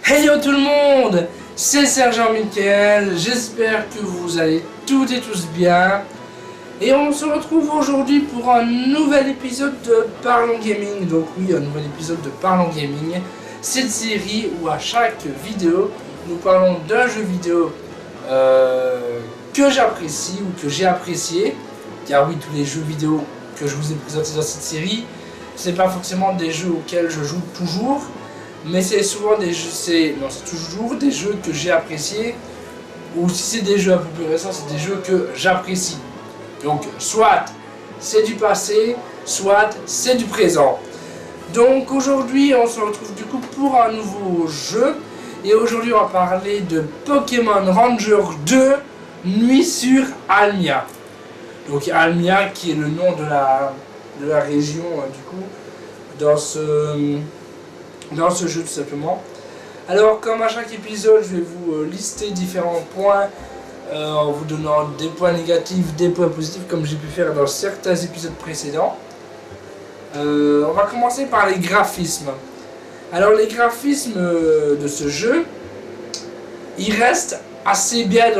Hey yo tout le monde, c'est Sergent Michael, j'espère que vous allez toutes et tous bien. Et on se retrouve aujourd'hui pour un nouvel épisode de Parlons Gaming. Donc oui, un nouvel épisode de Parlons Gaming. Cette série où à chaque vidéo, nous parlons d'un jeu vidéo que j'apprécie ou que j'ai apprécié. Car oui, tous les jeux vidéo que je vous ai présentés dans cette série, c'est pas forcément des jeux auxquels je joue toujours. Mais c'est souvent des jeux, c'est toujours des jeux que j'ai appréciés. Ou si c'est des jeux un peu plus récents, c'est des jeux que j'apprécie. Donc soit c'est du passé, soit c'est du présent. Donc aujourd'hui on se retrouve du coup pour un nouveau jeu. Et aujourd'hui on va parler de Pokémon Ranger 2 Nuit sur Almia. Donc Almia qui est le nom de la région du coup dans ce jeu tout simplement. Alors comme à chaque épisode je vais vous lister différents points en vous donnant des points négatifs, des points positifs comme j'ai pu faire dans certains épisodes précédents. On va commencer par les graphismes. Alors les graphismes de ce jeu, ils restent assez bien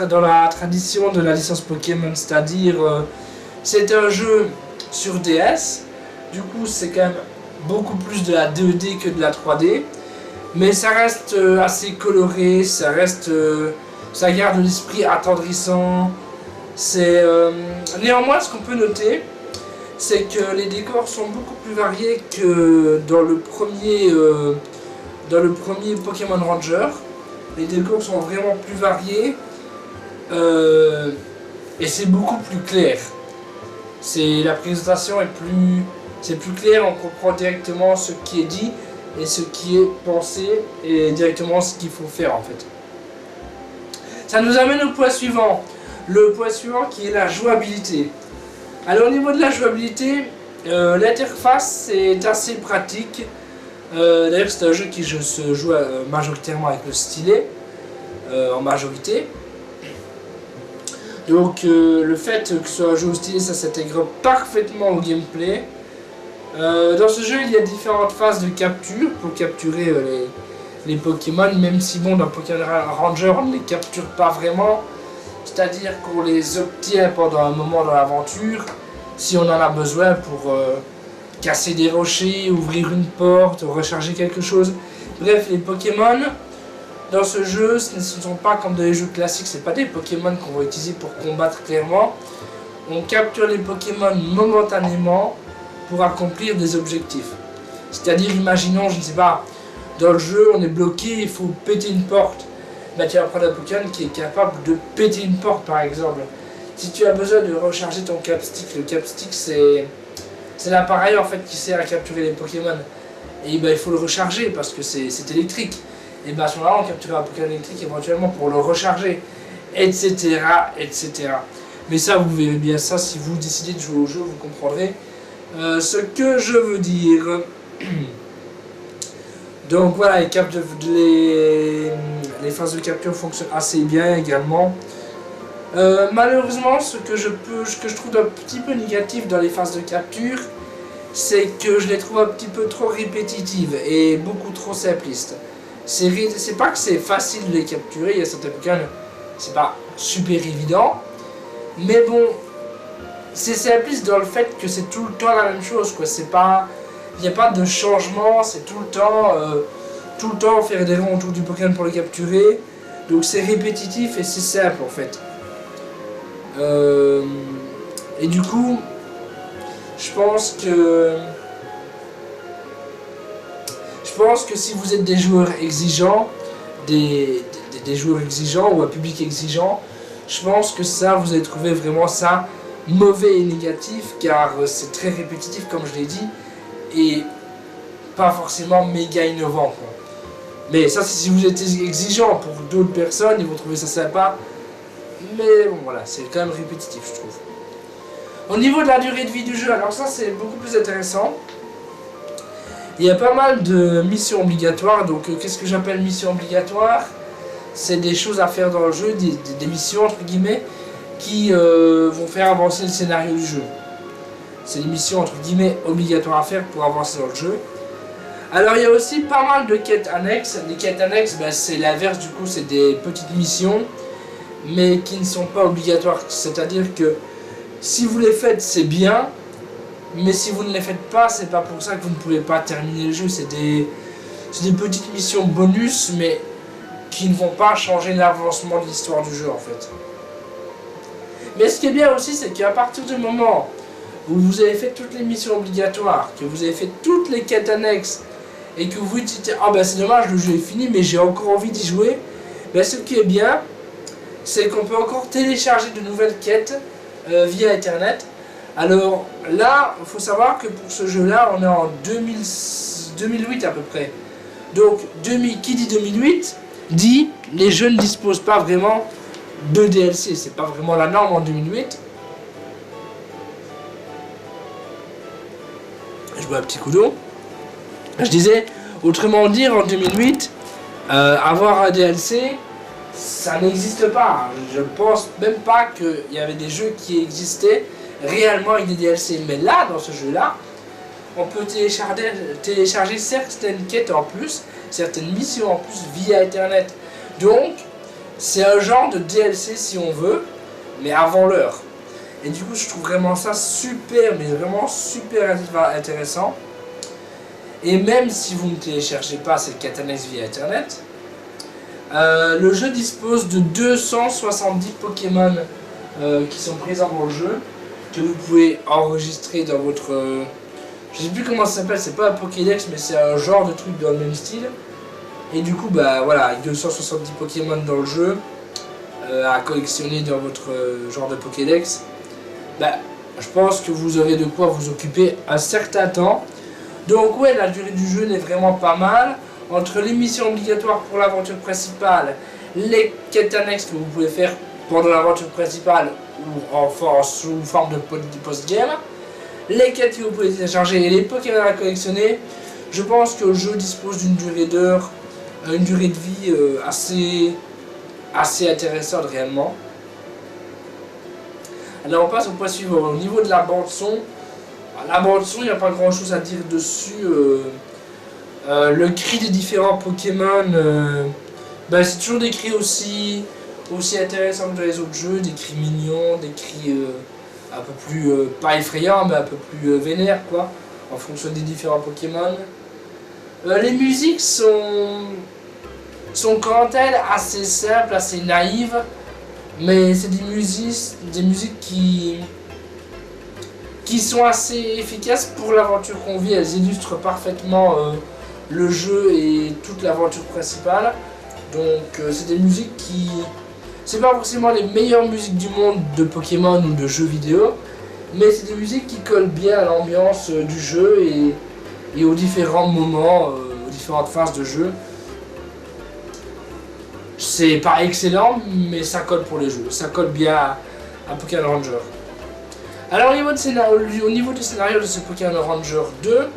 dans la tradition de la licence Pokémon, c'est-à-dire c'est un jeu sur DS, du coup c'est quand même beaucoup plus de la 2D que de la 3D, mais ça reste assez coloré, ça garde l'esprit attendrissant. Néanmoins, ce qu'on peut noter, c'est que les décors sont beaucoup plus variés que dans le premier Pokémon Ranger. Les décors sont vraiment plus variés et c'est beaucoup plus clair. La présentation c'est plus clair, on comprend directement ce qui est dit et ce qui est pensé et directement ce qu'il faut faire en fait. Ça nous amène au point suivant. Le point suivant qui est la jouabilité. Alors au niveau de la jouabilité, l'interface est assez pratique. D'ailleurs c'est un jeu qui se joue majoritairement avec le stylet en majorité. Donc le fait que ce soit un jeu au stylet, ça s'intègre parfaitement au gameplay. Dans ce jeu, il y a différentes phases de capture pour capturer les Pokémon, même si bon, dans Pokémon Ranger, on ne les capture pas vraiment. C'est-à-dire qu'on les obtient pendant un moment dans l'aventure, si on en a besoin pour casser des rochers, ouvrir une porte, recharger quelque chose. Bref, les Pokémon, dans ce jeu, ce ne sont pas comme dans les jeux classiques, c'est pas des Pokémon qu'on va utiliser pour combattre clairement. On capture les Pokémon momentanément pour accomplir des objectifs. C'est-à-dire, imaginons, je ne sais pas, dans le jeu, on est bloqué, il faut péter une porte. Ben, tu vas prendre un Pokémon qui est capable de péter une porte, par exemple. Si tu as besoin de recharger ton capstick, le capstick, c'est l'appareil en fait qui sert à capturer les Pokémon. Et ben, il faut le recharger parce que c'est électrique. Et ben, à ce moment-là, on capture un Pokémon électrique éventuellement pour le recharger, etc., etc. Mais ça, vous verrez bien ça si vous décidez de jouer au jeu, vous comprendrez ce que je veux dire. Donc voilà, les phases de capture fonctionnent assez bien également. Malheureusement, ce que je trouve un petit peu négatif dans les phases de capture, c'est que je les trouve un petit peu trop répétitives et beaucoup trop simplistes. C'est pas que c'est facile de les capturer, il y a certains Pokémon, c'est pas super évident, mais bon, c'est simpliste dans le fait que c'est tout le temps la même chose, quoi. Il n'y a pas de changement, c'est tout le temps faire des ronds autour du Pokémon pour le capturer. Donc c'est répétitif et c'est simple en fait. Et du coup, je pense que si vous êtes des joueurs exigeants, des joueurs exigeants ou un public exigeant, je pense que ça, vous allez trouver vraiment ça mauvais et négatif, car c'est très répétitif comme je l'ai dit et pas forcément méga innovant, quoi. Mais ça, c'est si vous êtes exigeant. Pour d'autres personnes, ils vont trouver ça sympa, mais bon voilà, c'est quand même répétitif, je trouve. Au niveau de la durée de vie du jeu, alors ça c'est beaucoup plus intéressant. Il y a pas mal de missions obligatoires. Donc qu'est-ce que j'appelle missions obligatoires? C'est des choses à faire dans le jeu, des missions entre guillemets qui vont faire avancer le scénario du jeu. C'est des missions entre guillemets obligatoires à faire pour avancer dans le jeu. Alors il y a aussi pas mal de quêtes annexes. Les quêtes annexes, c'est l'inverse du coup, c'est des petites missions, mais qui ne sont pas obligatoires. C'est-à-dire que si vous les faites, c'est bien, mais si vous ne les faites pas, c'est pas pour ça que vous ne pouvez pas terminer le jeu. C'est des petites missions bonus, mais qui ne vont pas changer l'avancement de l'histoire du jeu en fait. Mais ce qui est bien aussi, c'est qu'à partir du moment où vous avez fait toutes les missions obligatoires, que vous avez fait toutes les quêtes annexes, et que vous dites ah c'est dommage, le jeu est fini mais j'ai encore envie d'y jouer, ce qui est bien, c'est qu'on peut encore télécharger de nouvelles quêtes via internet. Alors là, il faut savoir que pour ce jeu là, on est en 2008 à peu près. Donc qui dit 2008 dit les jeux ne disposent pas vraiment de DLC, c'est pas vraiment la norme en 2008. Je bois un petit coup d'eau. Je disais, autrement dit, en 2008, avoir un DLC, ça n'existe pas. Je pense même pas qu'il y avait des jeux qui existaient réellement avec des DLC. Mais là, dans ce jeu-là, on peut télécharger certaines quêtes en plus, certaines missions en plus via Internet. Donc, c'est un genre de DLC si on veut, mais avant l'heure. Et du coup, je trouve vraiment ça super, mais vraiment super intéressant. Et même si vous ne téléchargez pas cette quête annexe via internet, le jeu dispose de 270 Pokémon qui sont présents dans le jeu, que vous pouvez enregistrer dans votre... je sais plus comment ça s'appelle, c'est pas un Pokédex, mais c'est un genre de truc dans le même style. Et du coup, voilà, avec 270 Pokémon dans le jeu, à collectionner dans votre genre de Pokédex, je pense que vous aurez de quoi vous occuper un certain temps. Donc ouais, la durée du jeu n'est vraiment pas mal. Entre les missions obligatoires pour l'aventure principale, les quêtes annexes que vous pouvez faire pendant l'aventure principale ou sous forme de post-game, les quêtes que vous pouvez télécharger et les Pokémon à collectionner, je pense que le jeu dispose d'une durée d'heure, une durée de vie assez intéressante réellement. Alors on passe au point suivant. Au niveau de la bande son, il n'y a pas grand chose à dire dessus. Le cri des différents Pokémon, c'est toujours des cris aussi intéressants que dans les autres jeux, des cris mignons, des cris un peu plus, pas effrayants, mais un peu plus vénères quoi, en fonction des différents Pokémon. Les musiques sont quant à elles assez simples, assez naïves, mais c'est des musiques qui sont assez efficaces pour l'aventure qu'on vit. Elles illustrent parfaitement le jeu et toute l'aventure principale. Donc c'est des musiques qui... c'est pas forcément les meilleures musiques du monde de Pokémon ou de jeux vidéo, mais c'est des musiques qui collent bien à l'ambiance du jeu et aux différents moments, aux différentes phases de jeu. C'est pas excellent, mais ça colle pour les jeux, ça colle bien à Pokémon Ranger. Alors au niveau du scénario de ce Pokémon Ranger 2,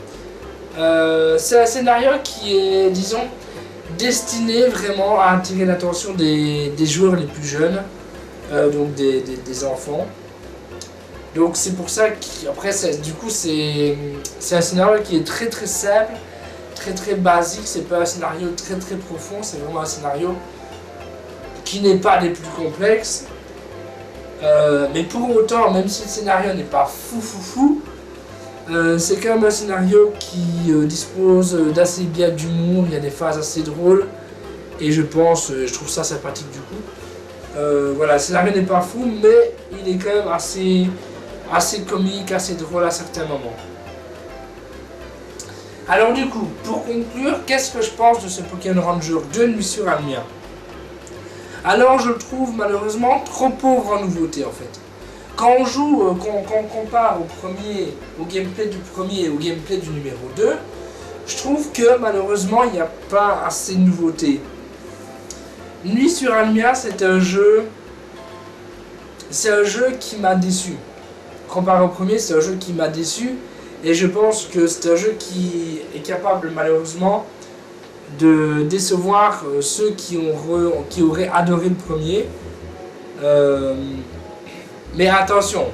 c'est un scénario qui est, disons, destiné vraiment à attirer l'attention des joueurs les plus jeunes, donc des enfants. Donc c'est pour ça qu'après, du coup, c'est un scénario qui est très très simple, très très basique, c'est pas un scénario très très profond, c'est vraiment un scénario qui n'est pas des plus complexes. Mais pour autant, même si le scénario n'est pas fou, c'est quand même un scénario qui dispose d'assez bien d'humour, il y a des phases assez drôles, et je trouve ça sympathique du coup. Voilà, le scénario n'est pas fou, mais il est quand même assez comique, assez drôle à certains moments. Alors du coup, pour conclure, qu'est-ce que je pense de ce Pokémon Ranger 2 Nuit sur Almia? Alors je le trouve malheureusement trop pauvre en nouveautés en fait. Quand on joue, quand on compare au gameplay du premier et au gameplay du numéro 2, je trouve que malheureusement il n'y a pas assez de nouveautés. Nuit sur Almia, c'est un jeu qui m'a déçu. Comparé au premier, c'est un jeu qui m'a déçu, et je pense que c'est un jeu qui est capable malheureusement de décevoir ceux qui auraient adoré le premier. Mais attention,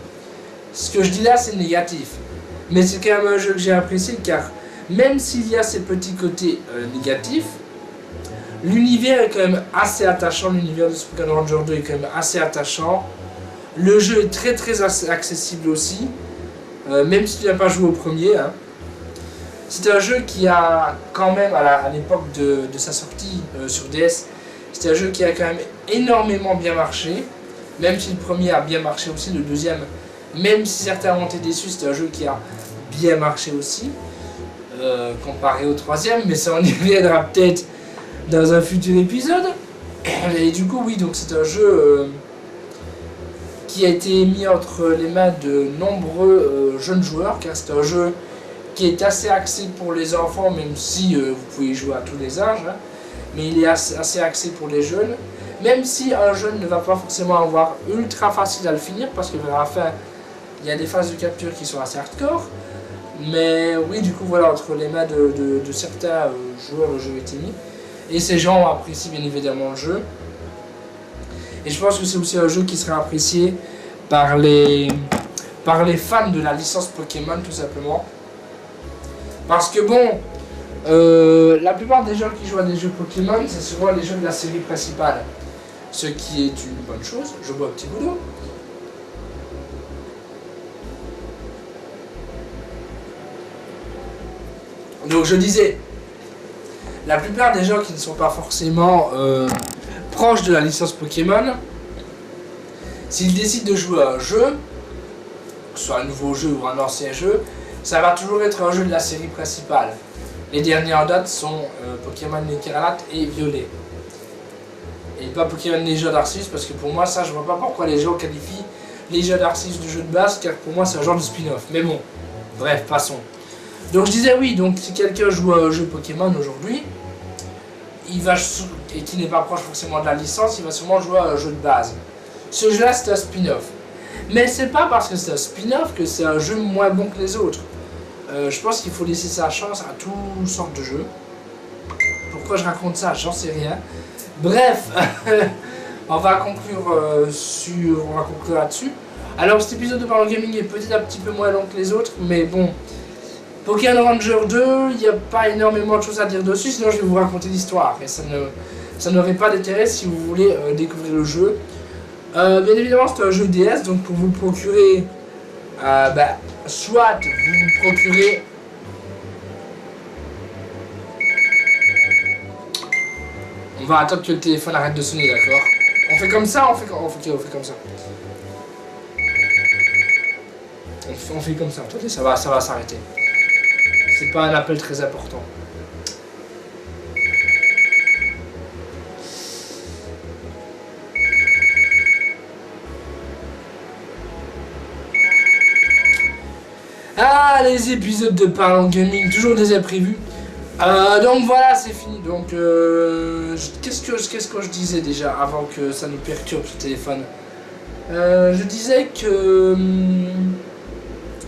ce que je dis là c'est négatif, mais c'est quand même un jeu que j'ai apprécié, car même s'il y a ces petits côtés négatifs, l'univers est quand même assez attachant, l'univers de Pokémon Ranger 2 est quand même assez attachant. Le jeu est très accessible aussi, même si tu n'as pas joué au premier. Hein. C'est un jeu qui a quand même, à l'époque de sa sortie sur DS, c'est un jeu qui a quand même énormément bien marché. Même si le premier a bien marché aussi, le deuxième, même si certains ont été déçus, c'est un jeu qui a bien marché aussi, comparé au troisième, mais ça on y reviendra peut-être dans un futur épisode. Et du coup oui, donc c'est un jeu qui a été mis entre les mains de nombreux jeunes joueurs, car c'est un jeu qui est assez axé pour les enfants, même si vous pouvez y jouer à tous les âges, hein, mais il est assez axé pour les jeunes, même si un jeune ne va pas forcément avoir ultra facile à le finir, parce que vers la fin, il y a des phases de capture qui sont assez hardcore, mais oui, du coup, voilà, entre les mains de certains joueurs, le jeu a été mis, et ces gens apprécient bien évidemment le jeu, et je pense que c'est aussi un jeu qui sera apprécié par les fans de la licence Pokémon, tout simplement. Parce que bon, la plupart des gens qui jouent à des jeux Pokémon, c'est souvent les jeux de la série principale. Ce qui est une bonne chose. Je bois un petit bout d'eau. Donc je disais, la plupart des gens qui ne sont pas forcément proches de la licence Pokémon, s'ils décident de jouer à un jeu, que ce soit un nouveau jeu ou un ancien jeu, ça va toujours être un jeu de la série principale. Les derniers en date sont Pokémon Écarlate et Violet. Et pas Pokémon Légion d'Arceus, parce que pour moi, ça, je vois pas pourquoi les gens qualifient Légion d'Arceus de jeu de base, car pour moi, c'est un genre de spin-off. Mais bon, bref, passons. Donc je disais oui, donc si quelqu'un joue à un jeu Pokémon aujourd'hui, et qui n'est pas proche forcément de la licence, il va sûrement jouer à un jeu de base. Ce jeu-là, c'est un spin-off. Mais c'est pas parce que c'est un spin-off que c'est un jeu moins bon que les autres. Je pense qu'il faut laisser sa chance à toutes sortes de jeux. Pourquoi je raconte ça, j'en sais rien. Bref, on va conclure là-dessus. Alors cet épisode de Parlons Gaming est peut-être un petit peu moins long que les autres, mais bon, Pokémon Ranger 2, il n'y a pas énormément de choses à dire dessus, sinon je vais vous raconter l'histoire, et ça n'aurait pas d'intérêt si vous voulez découvrir le jeu. Bien évidemment c'est un jeu DS, donc pour vous le procurer, soit vous procurez on va attendre que le téléphone arrête de sonner, d'accord? On fait comme ça, on fait comme ça. On fait comme ça, attendez, ça va s'arrêter. C'est pas un appel très important. Ah, les épisodes de Parlons Gaming, toujours des imprévus. Donc voilà, c'est fini. Donc, qu'est-ce que je disais déjà avant que ça nous perturbe ce téléphone? Je disais que...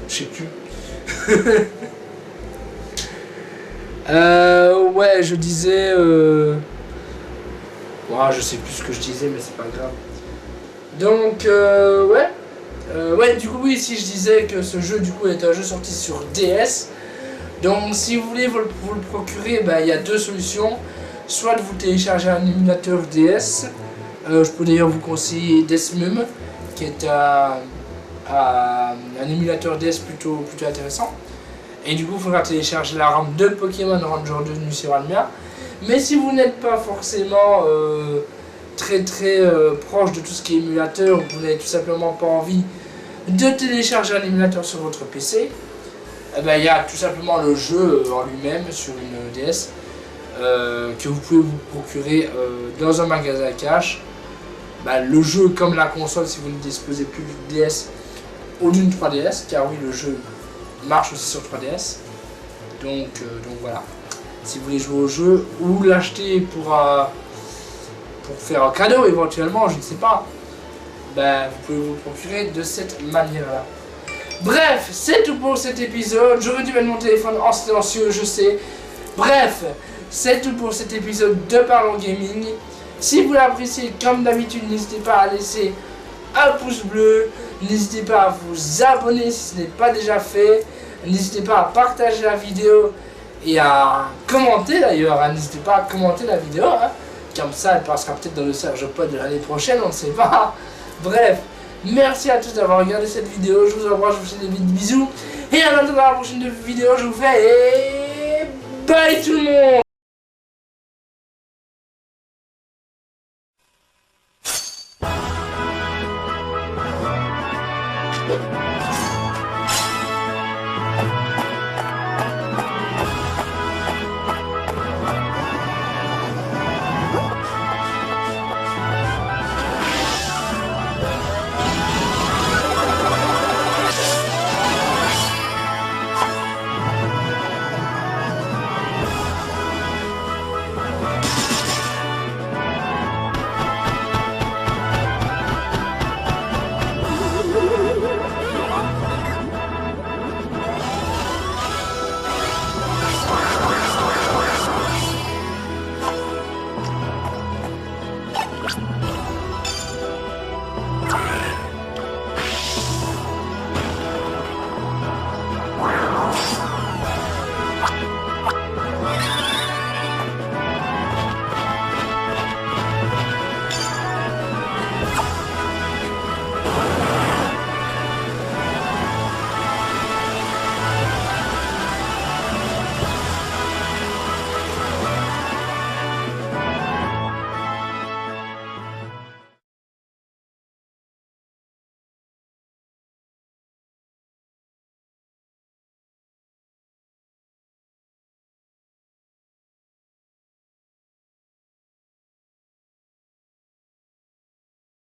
je sais plus. Ouais, je disais... je sais plus ce que je disais, mais c'est pas grave. Donc, ouais. Ouais, du coup, oui, si je disais que ce jeu, du coup, est un jeu sorti sur DS. Donc, si vous voulez vous le procurer, il y a deux solutions. Soit de vous télécharger un émulateur DS. Je peux d'ailleurs vous conseiller Desmum, qui est un émulateur DS plutôt intéressant. Et du coup, il faudra télécharger la ROM de Pokémon Ranger 2 sur Almia. Mais si vous n'êtes pas forcément très proche de tout ce qui est émulateur, vous n'avez tout simplement pas envie de télécharger un émulateur sur votre PC, il y a tout simplement le jeu en lui-même sur une DS que vous pouvez vous procurer dans un magasin cash. Le jeu comme la console si vous ne disposez plus d'une DS ou d'une 3DS, car oui, le jeu marche aussi sur 3DS. Donc voilà. Si vous voulez jouer au jeu ou l'acheter pour faire un cadeau éventuellement, je ne sais pas, vous pouvez vous le procurer de cette manière-là. Bref, c'est tout pour cet épisode. J'aurais dû mettre mon téléphone en silencieux, je sais. Bref, c'est tout pour cet épisode de Parlons Gaming. Si vous l'appréciez, comme d'habitude, n'hésitez pas à laisser un pouce bleu. N'hésitez pas à vous abonner si ce n'est pas déjà fait. N'hésitez pas à partager la vidéo et à commenter d'ailleurs, hein. N'hésitez pas à commenter la vidéo, hein. Comme ça elle passera peut-être dans le Serge Pod de l'année prochaine, on ne sait pas. Bref, merci à tous d'avoir regardé cette vidéo, je vous envoie, je vous fais des bisous, et à bientôt dans la prochaine vidéo, je vous fais et bye tout le monde.